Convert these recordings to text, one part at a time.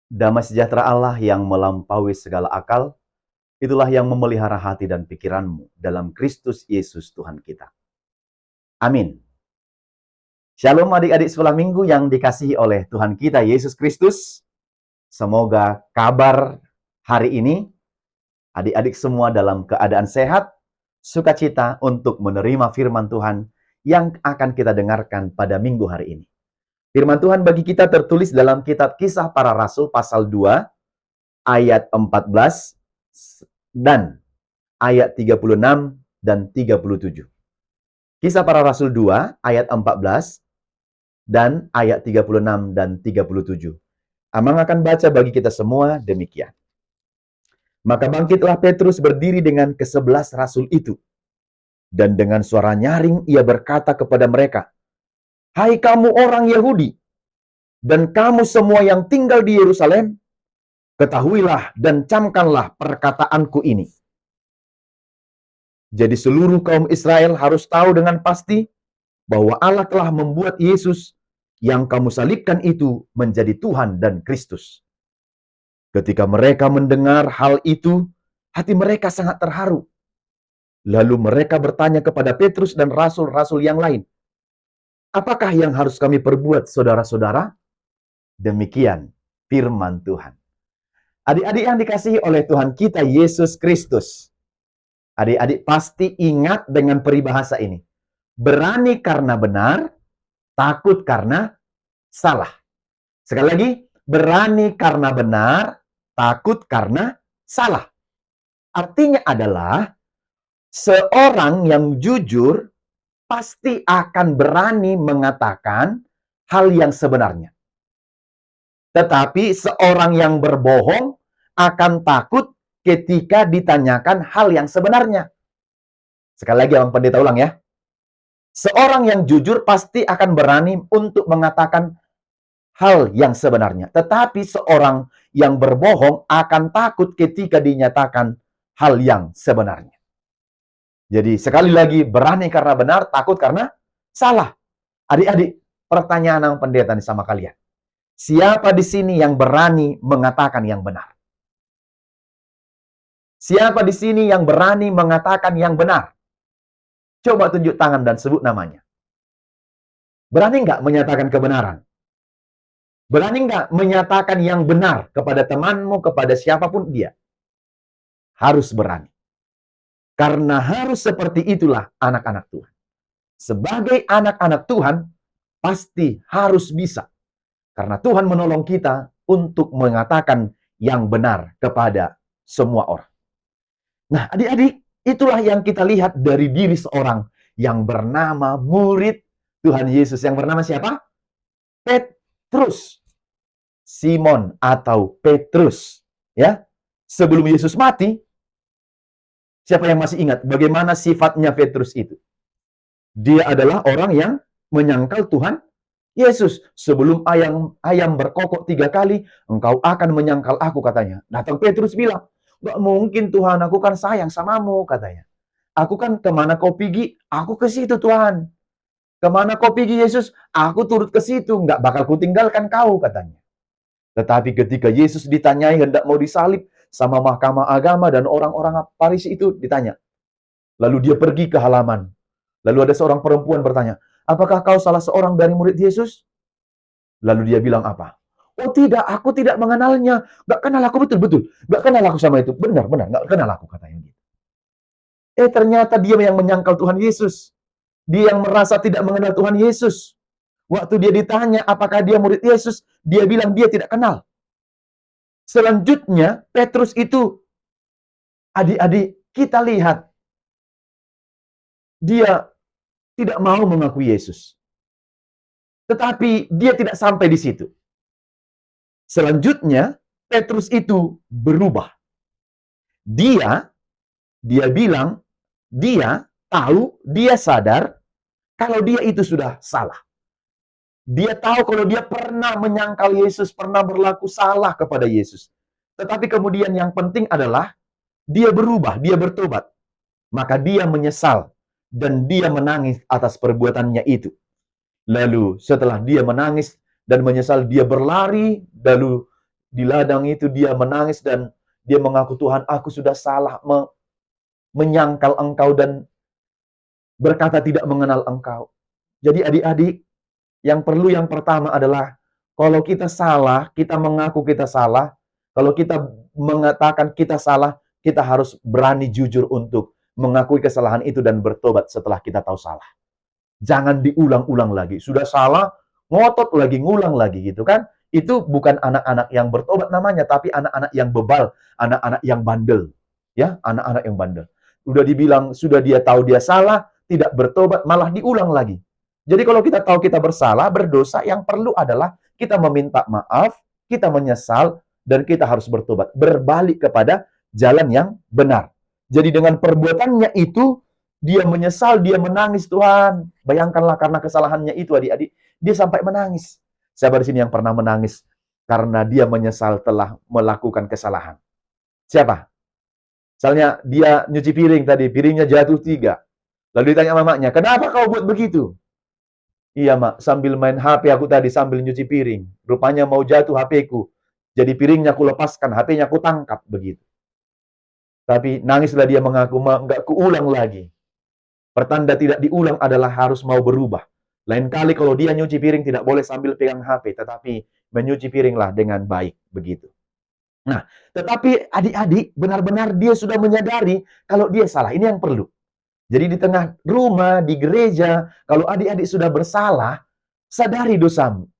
Damai sejahtera Allah yang melampaui segala akal, itulah yang memelihara hati dan pikiranmu dalam Kristus Yesus Tuhan kita. Amin. Shalom adik-adik sekolah minggu yang dikasihi oleh Tuhan kita Yesus Kristus. Semoga kabar hari ini adik-adik semua dalam keadaan sehat, sukacita untuk menerima firman Tuhan yang akan kita dengarkan pada minggu hari ini. Firman Tuhan bagi kita tertulis dalam kitab Kisah Para Rasul pasal 2 ayat 14 dan ayat 36 dan 37. Kisah Para Rasul 2 ayat 14 dan ayat 36 dan 37. Amang akan baca bagi kita semua demikian. Maka bangkitlah Petrus berdiri dengan ke-11 rasul itu. Dan dengan suara nyaring ia berkata kepada mereka, "Hai kamu orang Yahudi, dan kamu semua yang tinggal di Yerusalem, ketahuilah dan camkanlah perkataanku ini. Jadi seluruh kaum Israel harus tahu dengan pasti bahwa Allah telah membuat Yesus yang kamu salibkan itu menjadi Tuhan dan Kristus." Ketika mereka mendengar hal itu, hati mereka sangat terharu. Lalu mereka bertanya kepada Petrus dan rasul-rasul yang lain, "Apakah yang harus kami perbuat, saudara-saudara?" Demikian firman Tuhan. Adik-adik yang dikasihi oleh Tuhan kita Yesus Kristus, adik-adik pasti ingat dengan peribahasa ini. Berani karena benar, takut karena salah. Sekali lagi, berani karena benar, takut karena salah. Artinya adalah seorang yang jujur pasti akan berani mengatakan hal yang sebenarnya. Tetapi seorang yang berbohong akan takut ketika ditanyakan hal yang sebenarnya. Sekali lagi Abang Pendeta ulang ya. Seorang yang jujur pasti akan berani untuk mengatakan hal yang sebenarnya. Tetapi seorang yang berbohong akan takut ketika dinyatakan hal yang sebenarnya. Jadi sekali lagi, berani karena benar, takut karena salah. Adik-adik, pertanyaan Abang Pendeta nih sama kalian. Siapa di sini yang berani mengatakan yang benar? Siapa di sini yang berani mengatakan yang benar? Coba tunjuk tangan dan sebut namanya. Berani nggak menyatakan kebenaran? Berani nggak menyatakan yang benar kepada temanmu, kepada siapapun dia? Harus berani. Karena harus seperti itulah anak-anak Tuhan. Sebagai anak-anak Tuhan, pasti harus bisa. Karena Tuhan menolong kita untuk mengatakan yang benar kepada semua orang. Nah, adik-adik, itulah yang kita lihat dari diri seorang yang bernama murid Tuhan Yesus. Yang bernama siapa? Petrus. Simon atau Petrus. Ya, sebelum Yesus mati, siapa yang masih ingat bagaimana sifatnya Petrus itu? Dia adalah orang yang menyangkal Tuhan Yesus. Sebelum ayam berkokok 3 kali, engkau akan menyangkal aku, katanya. Datang Petrus bilang, "Gak mungkin Tuhan, aku kan sayang samamu," katanya. "Aku kan kemana kau pergi, aku ke situ Tuhan. Kemana kau pergi Yesus, aku turut ke situ, gak bakal kutinggalkan kau," katanya. Tetapi ketika Yesus ditanyai hendak mau disalib sama mahkamah agama dan orang-orang Farisi itu ditanya. Lalu dia pergi ke halaman. Lalu ada seorang perempuan bertanya, "Apakah kau salah seorang dari murid Yesus?" Lalu dia bilang apa? "Oh tidak, aku tidak mengenalnya. Gak kenal aku betul-betul. Gak kenal aku sama itu. Benar-benar gak kenal aku," katanya. Ternyata dia yang menyangkal Tuhan Yesus. Dia yang merasa tidak mengenal Tuhan Yesus. Waktu dia ditanya apakah dia murid Yesus, dia bilang dia tidak kenal. Selanjutnya, Petrus itu, adik-adik, kita lihat, dia tidak mau mengakui Yesus. Tetapi dia tidak sampai di situ. Selanjutnya, Petrus itu berubah. Dia bilang, dia tahu, dia sadar kalau dia itu sudah salah. Dia tahu kalau dia pernah menyangkal Yesus, pernah berlaku salah kepada Yesus. Tetapi kemudian yang penting adalah dia berubah, dia bertobat. Maka dia menyesal dan dia menangis atas perbuatannya itu. Lalu setelah dia menangis dan menyesal, dia berlari, lalu Di ladang itu dia menangis dan dia mengaku, Tuhan, aku sudah salah menyangkal Engkau dan berkata tidak mengenal Engkau. Jadi adik-adik, yang pertama adalah kalau kita salah, kita mengaku kita salah. Kalau kita mengatakan kita salah, kita harus berani jujur untuk mengakui kesalahan itu dan bertobat setelah kita tahu salah. Jangan diulang-ulang lagi. Sudah salah, ngotot lagi, ngulang lagi gitu kan. Itu bukan anak-anak yang bertobat namanya, tapi anak-anak yang bebal, anak-anak yang bandel. Ya, anak-anak yang bandel. Udah dibilang, sudah dia tahu dia salah, tidak bertobat, malah diulang lagi. Jadi kalau kita tahu kita bersalah, berdosa, yang perlu adalah kita meminta maaf, kita menyesal, dan kita harus bertobat. Berbalik kepada jalan yang benar. Jadi dengan perbuatannya itu, dia menyesal, dia menangis, Tuhan. Bayangkanlah karena kesalahannya itu, adik-adik. Dia sampai menangis. Siapa di sini yang pernah menangis karena dia menyesal telah melakukan kesalahan? Siapa? Misalnya dia nyuci piring tadi, piringnya jatuh 3. Lalu ditanya mamanya, kenapa kau buat begitu? Iya, Mak, sambil main HP aku tadi, sambil nyuci piring. Rupanya mau jatuh HP-ku. Jadi piringnya aku lepaskan, HP-nya aku tangkap, begitu. Tapi nangislah dia mengaku, Mak, enggak kuulang lagi. Pertanda tidak diulang adalah harus mau berubah. Lain kali kalau dia nyuci piring tidak boleh sambil pegang HP, tetapi menyuci piringlah dengan baik, begitu. Nah, tetapi adik-adik benar-benar dia sudah menyadari kalau dia salah. Ini yang perlu. Jadi di tengah rumah, di gereja, kalau adik-adik sudah bersalah, sadari dosamu.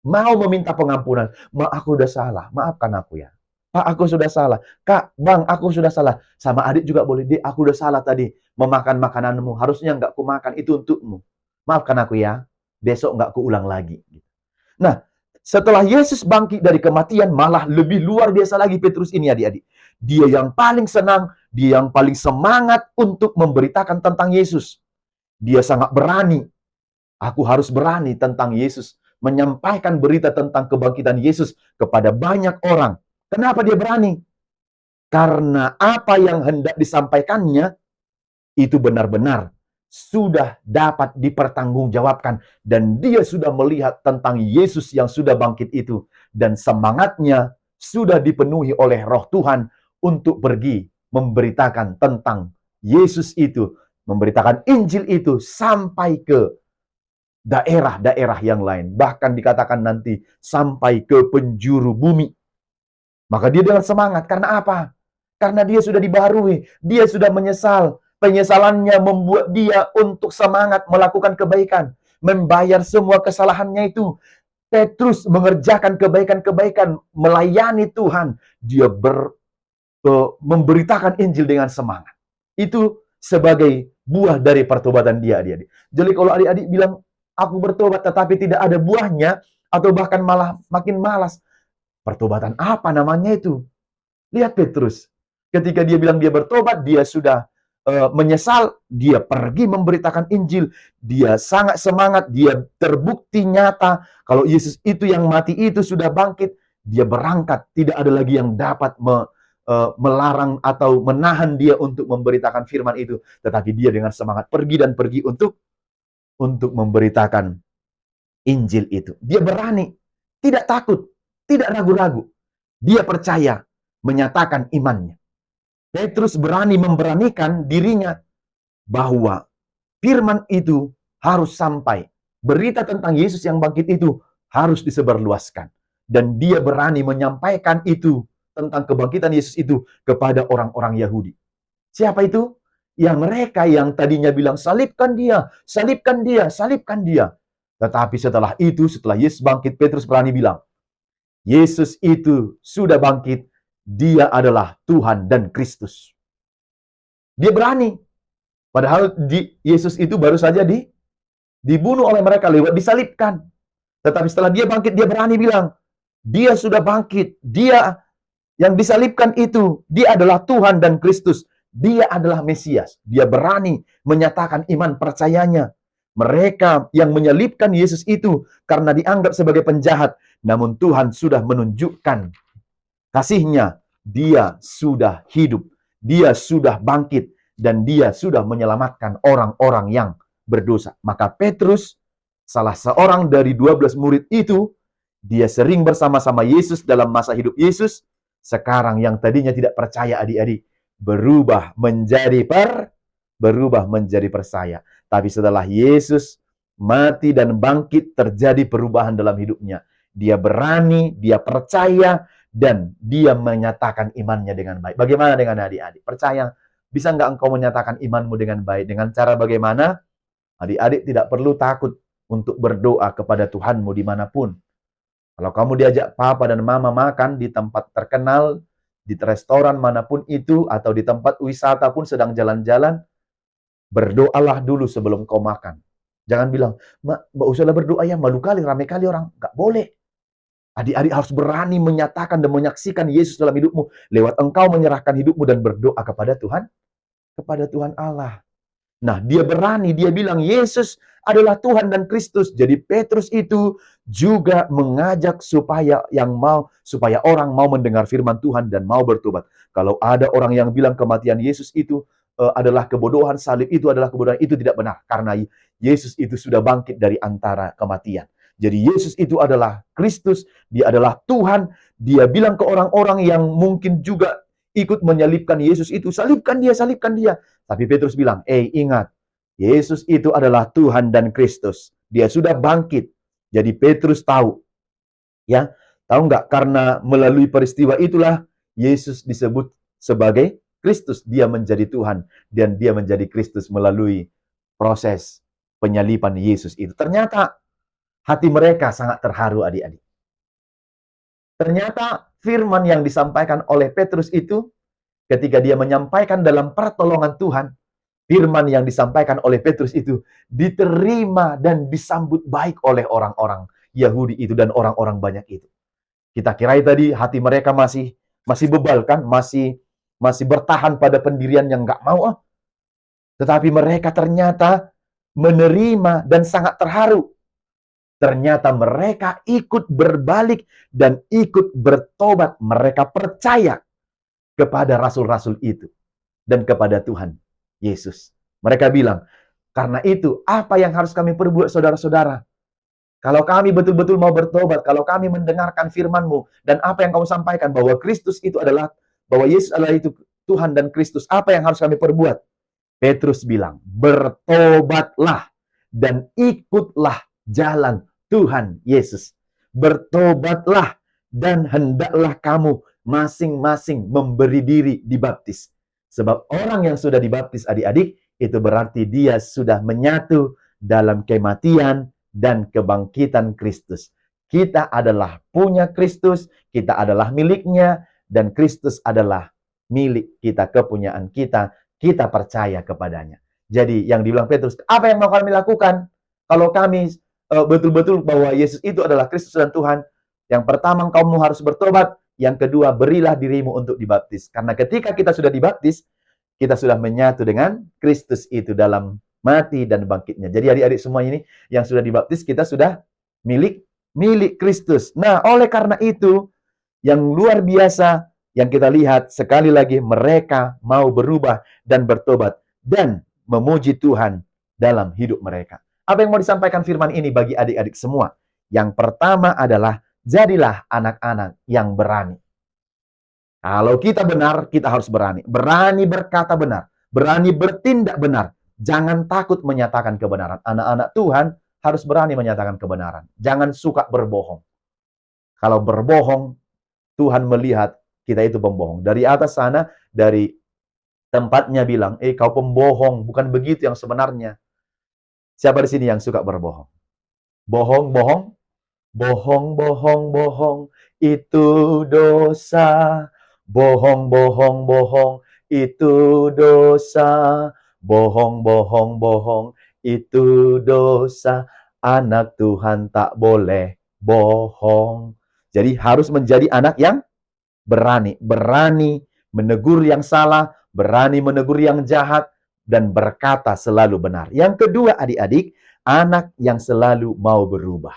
Mau meminta pengampunan. Ma, aku udah salah, maafkan aku ya. Pak, aku sudah salah. Kak, Bang, aku sudah salah. Sama adik juga boleh. Dek, aku udah salah tadi. Memakan makananmu. Harusnya nggak kumakan. Itu untukmu. Maafkan aku ya. Besok nggak kuulang lagi. Nah, setelah Yesus bangkit dari kematian, malah lebih luar biasa lagi Petrus ini, adik-adik. Dia yang paling senang, dia yang paling semangat untuk memberitakan tentang Yesus. Dia sangat berani. Aku harus berani tentang Yesus. Menyampaikan berita tentang kebangkitan Yesus kepada banyak orang. Kenapa dia berani? Karena apa yang hendak disampaikannya itu benar-benar sudah dapat dipertanggungjawabkan. Dan dia sudah melihat tentang Yesus yang sudah bangkit itu. Dan semangatnya sudah dipenuhi oleh Roh Tuhan untuk pergi memberitakan tentang Yesus itu. Memberitakan Injil itu sampai ke daerah-daerah yang lain. Bahkan dikatakan nanti sampai ke penjuru bumi. Maka dia dengan semangat. Karena apa? Karena dia sudah dibaharui. Dia sudah menyesal. Penyesalannya membuat dia untuk semangat melakukan kebaikan. Membayar semua kesalahannya itu. Petrus mengerjakan kebaikan-kebaikan. Melayani Tuhan. Dia memberitakan Injil dengan semangat. Itu sebagai buah dari pertobatan dia, adik-adik. Jadi kalau adik-adik bilang, aku bertobat tetapi tidak ada buahnya, atau bahkan malah makin malas. Pertobatan apa namanya itu? Lihat Petrus. Ketika dia bilang dia bertobat, dia sudah menyesal, dia pergi memberitakan Injil. Dia sangat semangat, dia terbukti nyata kalau Yesus itu yang mati itu sudah bangkit. Dia berangkat, tidak ada lagi yang dapat melarang atau menahan dia untuk memberitakan firman itu. Tetapi dia dengan semangat pergi untuk memberitakan Injil itu. Dia berani, tidak takut, tidak ragu-ragu. Dia percaya, menyatakan imannya. Petrus berani memberanikan dirinya bahwa firman itu harus sampai. Berita tentang Yesus yang bangkit itu harus disebarluaskan. Dan dia berani menyampaikan itu tentang kebangkitan Yesus itu kepada orang-orang Yahudi. Siapa itu? Ya mereka yang tadinya bilang salibkan dia, salibkan dia, salibkan dia. Tetapi setelah itu, setelah Yesus bangkit, Petrus berani bilang, Yesus itu sudah bangkit, dia adalah Tuhan dan Kristus. Dia berani. Padahal Yesus itu baru saja dibunuh oleh mereka lewat disalibkan. Tetapi setelah dia bangkit, dia berani bilang, dia sudah bangkit, dia yang disalibkan itu, dia adalah Tuhan dan Kristus. Dia adalah Mesias. Dia berani menyatakan iman percayanya. Mereka yang menyalibkan Yesus itu karena dianggap sebagai penjahat. Namun Tuhan sudah menunjukkan kasih-Nya. Dia sudah hidup. Dia sudah bangkit. Dan dia sudah menyelamatkan orang-orang yang berdosa. Maka Petrus, salah seorang dari 12 murid itu, Dia sering bersama-sama Yesus dalam masa hidup Yesus. Sekarang yang tadinya tidak percaya adik-adik, berubah menjadi percaya. Tapi setelah Yesus mati dan bangkit, terjadi perubahan dalam hidupnya. Dia berani, dia percaya, dan dia menyatakan imannya dengan baik. Bagaimana dengan adik-adik? Percaya? Bisa nggak engkau menyatakan imanmu dengan baik? Dengan cara bagaimana? Adik-adik tidak perlu takut untuk berdoa kepada Tuhanmu dimanapun. Kalau kamu diajak papa dan mama makan di tempat terkenal, di restoran manapun itu, atau di tempat wisata pun sedang jalan-jalan, berdoalah dulu sebelum kau makan. Jangan bilang, "Mbak usahlah berdoa ya, malu kali, ramai kali orang." Nggak boleh. Adik-adik harus berani menyatakan dan menyaksikan Yesus dalam hidupmu, lewat engkau menyerahkan hidupmu dan berdoa kepada Tuhan Allah. Nah, dia berani, dia bilang Yesus adalah Tuhan dan Kristus. Jadi Petrus itu juga mengajak supaya orang mau mendengar firman Tuhan dan mau bertobat. Kalau ada orang yang bilang kematian Yesus itu adalah kebodohan, salib itu adalah kebodohan, itu tidak benar. Karena Yesus itu sudah bangkit dari antara kematian. Jadi Yesus itu adalah Kristus, dia adalah Tuhan. Dia bilang ke orang-orang yang mungkin juga ikut menyalibkan Yesus itu, salibkan dia, salibkan dia. Tapi Petrus bilang, ingat, Yesus itu adalah Tuhan dan Kristus. Dia sudah bangkit. Jadi Petrus tahu. Ya, tahu nggak? Karena melalui peristiwa itulah Yesus disebut sebagai Kristus. Dia menjadi Tuhan dan dia menjadi Kristus melalui proses penyaliban Yesus itu. Ternyata hati mereka sangat terharu, adik-adik. Ternyata firman yang disampaikan oleh Petrus itu, ketika dia menyampaikan dalam pertolongan Tuhan, firman yang disampaikan oleh Petrus itu diterima dan disambut baik oleh orang-orang Yahudi itu dan orang-orang banyak itu. Kita kira tadi hati mereka masih bebal kan, masih bertahan pada pendirian yang nggak mau. Tetapi mereka ternyata menerima dan sangat terharu. Ternyata mereka ikut berbalik dan ikut bertobat. Mereka percaya kepada rasul-rasul itu dan kepada Tuhan Yesus. Mereka bilang, karena itu, apa yang harus kami perbuat, saudara-saudara? Kalau kami betul-betul mau bertobat, kalau kami mendengarkan firman-Mu, dan apa yang kamu sampaikan, bahwa Kristus itu adalah, bahwa Yesus adalah itu Tuhan dan Kristus, apa yang harus kami perbuat? Petrus bilang, bertobatlah dan ikutlah jalan Tuhan Yesus. Bertobatlah dan hendaklah kamu masing-masing memberi diri dibaptis. Sebab orang yang sudah dibaptis, adik-adik, itu berarti dia sudah menyatu dalam kematian dan kebangkitan Kristus. Kita adalah punya Kristus, kita adalah miliknya, dan Kristus adalah milik kita, kepunyaan kita. Kita percaya kepadanya. Jadi yang dibilang Petrus, apa yang mau kami lakukan? Kalau kami betul-betul bahwa Yesus itu adalah Kristus dan Tuhan, yang pertama kamu harus bertobat, yang kedua berilah dirimu untuk dibaptis. Karena ketika kita sudah dibaptis, kita sudah menyatu dengan Kristus itu dalam mati dan bangkitnya. Jadi adik-adik semua ini yang sudah dibaptis, kita sudah milik Kristus. Nah, oleh karena itu, yang luar biasa yang kita lihat, sekali lagi mereka mau berubah dan bertobat dan memuji Tuhan dalam hidup mereka. Apa yang mau disampaikan firman ini bagi adik-adik semua? Yang pertama adalah, jadilah anak-anak yang berani. Kalau kita benar, kita harus berani. Berani berkata benar. Berani bertindak benar. Jangan takut menyatakan kebenaran. Anak-anak Tuhan harus berani menyatakan kebenaran. Jangan suka berbohong. Kalau berbohong, Tuhan melihat kita itu pembohong. Dari atas sana, dari tempatnya bilang, kau pembohong, bukan begitu yang sebenarnya. Siapa di sini yang suka berbohong? Bohong, itu dosa. Bohong, itu dosa. Bohong, itu dosa. Anak Tuhan tak boleh bohong. Jadi harus menjadi anak yang berani menegur yang salah, berani menegur yang jahat, dan berkata selalu benar. Yang kedua, adik-adik, anak yang selalu mau berubah.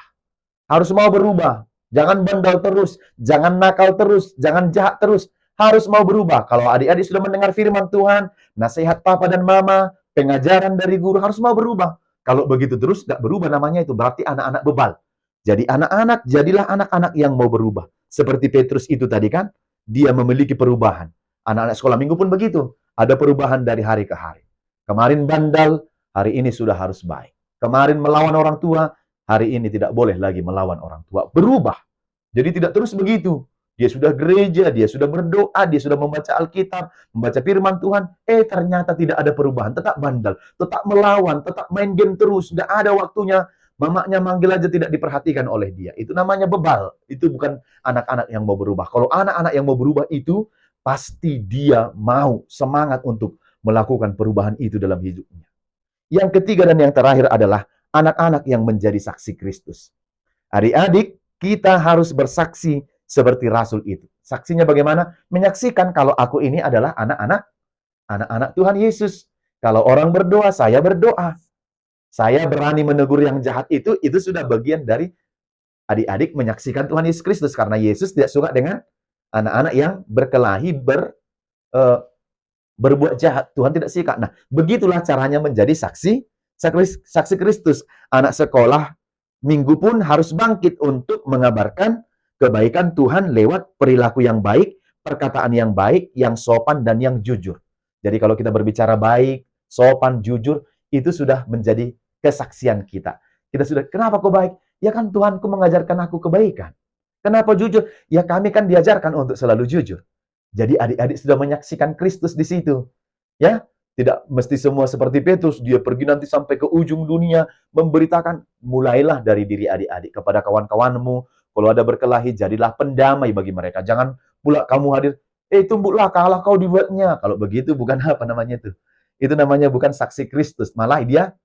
Harus mau berubah. Jangan bandel terus, jangan nakal terus, jangan jahat terus. Harus mau berubah. Kalau adik-adik sudah mendengar firman Tuhan, nasihat papa dan mama, pengajaran dari guru, harus mau berubah. Kalau begitu terus, nggak berubah namanya itu. Berarti anak-anak bebal. Jadi anak-anak, jadilah anak-anak yang mau berubah. Seperti Petrus itu tadi kan, dia memiliki perubahan. Anak-anak sekolah minggu pun begitu. Ada perubahan dari hari ke hari. Kemarin bandal, hari ini sudah harus baik. Kemarin melawan orang tua, hari ini tidak boleh lagi melawan orang tua. Berubah. Jadi tidak terus begitu. Dia sudah gereja, dia sudah berdoa, dia sudah membaca Alkitab, membaca firman Tuhan. Ternyata tidak ada perubahan. Tetap bandel, tetap melawan, tetap main game terus. Nggak ada waktunya. Mamanya manggil aja tidak diperhatikan oleh dia. Itu namanya bebal. Itu bukan anak-anak yang mau berubah. Kalau anak-anak yang mau berubah itu, pasti dia mau semangat untuk melakukan perubahan itu dalam hidupnya. Yang ketiga dan yang terakhir adalah anak-anak yang menjadi saksi Kristus. Adik-adik, kita harus bersaksi seperti Rasul itu. Saksinya bagaimana? Menyaksikan kalau aku ini adalah anak-anak Tuhan Yesus. Kalau orang berdoa, saya berdoa. Saya berani menegur yang jahat itu sudah bagian dari adik-adik menyaksikan Tuhan Yesus Kristus. Karena Yesus tidak suka dengan anak-anak yang berkelahi, berbuat jahat. Tuhan tidak suka. Nah, begitulah caranya menjadi saksi Kristus. Anak sekolah minggu pun harus bangkit untuk mengabarkan kebaikan Tuhan lewat perilaku yang baik, perkataan yang baik, yang sopan, dan yang jujur. Jadi kalau kita berbicara baik, sopan, jujur, itu sudah menjadi kesaksian kita. Kita sudah, kenapa kau baik? Ya kan Tuhanku mengajarkan aku kebaikan. Kenapa jujur? Ya kami kan diajarkan untuk selalu jujur. Jadi adik-adik sudah menyaksikan Kristus di situ. Ya, tidak mesti semua seperti Petrus, dia pergi nanti sampai ke ujung dunia memberitakan. Mulailah dari diri adik-adik kepada kawan-kawanmu. Kalau ada berkelahi, jadilah pendamai bagi mereka. Jangan pula kamu hadir, tumbuklah kalah kau dibuatnya. Kalau begitu bukan apa namanya itu. Itu namanya bukan saksi Kristus, malah dia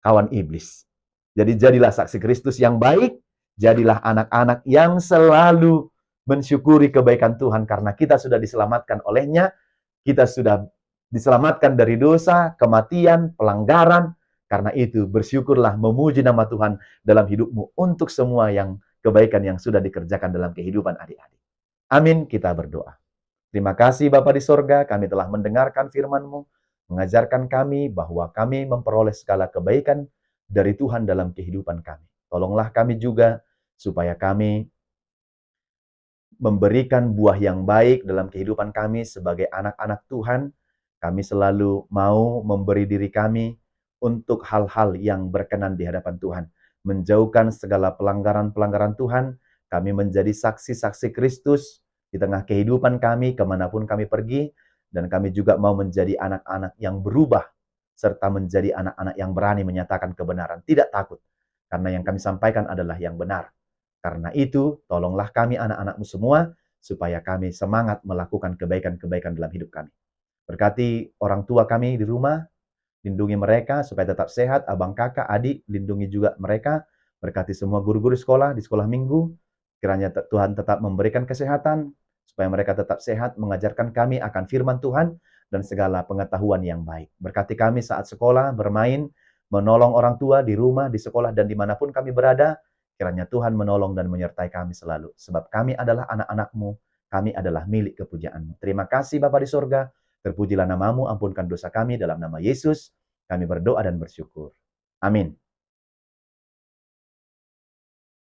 kawan iblis. Jadi jadilah saksi Kristus yang baik, jadilah anak-anak yang selalu mensyukuri kebaikan Tuhan karena kita sudah diselamatkan olehnya, kita sudah diselamatkan dari dosa, kematian, pelanggaran. Karena itu bersyukurlah, memuji nama Tuhan dalam hidupmu untuk semua yang kebaikan yang sudah dikerjakan dalam kehidupan adik-adik. Amin, kita berdoa. Terima kasih Bapa di sorga, kami telah mendengarkan firman-Mu, mengajarkan kami bahwa kami memperoleh segala kebaikan dari Tuhan dalam kehidupan kami. Tolonglah kami juga supaya kami memberikan buah yang baik dalam kehidupan kami sebagai anak-anak Tuhan. Kami selalu mau memberi diri kami untuk hal-hal yang berkenan di hadapan Tuhan. Menjauhkan segala pelanggaran-pelanggaran Tuhan. Kami menjadi saksi-saksi Kristus di tengah kehidupan kami, kemanapun kami pergi. Dan kami juga mau menjadi anak-anak yang berubah, serta menjadi anak-anak yang berani menyatakan kebenaran. Tidak takut, karena yang kami sampaikan adalah yang benar. Karena itu, tolonglah kami anak-anak-Mu semua, supaya kami semangat melakukan kebaikan-kebaikan dalam hidup kami. Berkati orang tua kami di rumah, lindungi mereka supaya tetap sehat, abang kakak, adik, lindungi juga mereka. Berkati semua guru-guru sekolah, di sekolah minggu, kiranya Tuhan tetap memberikan kesehatan, supaya mereka tetap sehat, mengajarkan kami akan firman Tuhan, dan segala pengetahuan yang baik. Berkati kami saat sekolah, bermain, menolong orang tua di rumah, di sekolah, dan dimanapun kami berada. Kiranya Tuhan menolong dan menyertai kami selalu. Sebab kami adalah anak-anak-Mu, kami adalah milik kepunyaan-Mu. Terima kasih Bapa di sorga, terpujilah nama-Mu, ampunkan dosa kami dalam nama Yesus. Kami berdoa dan bersyukur. Amin.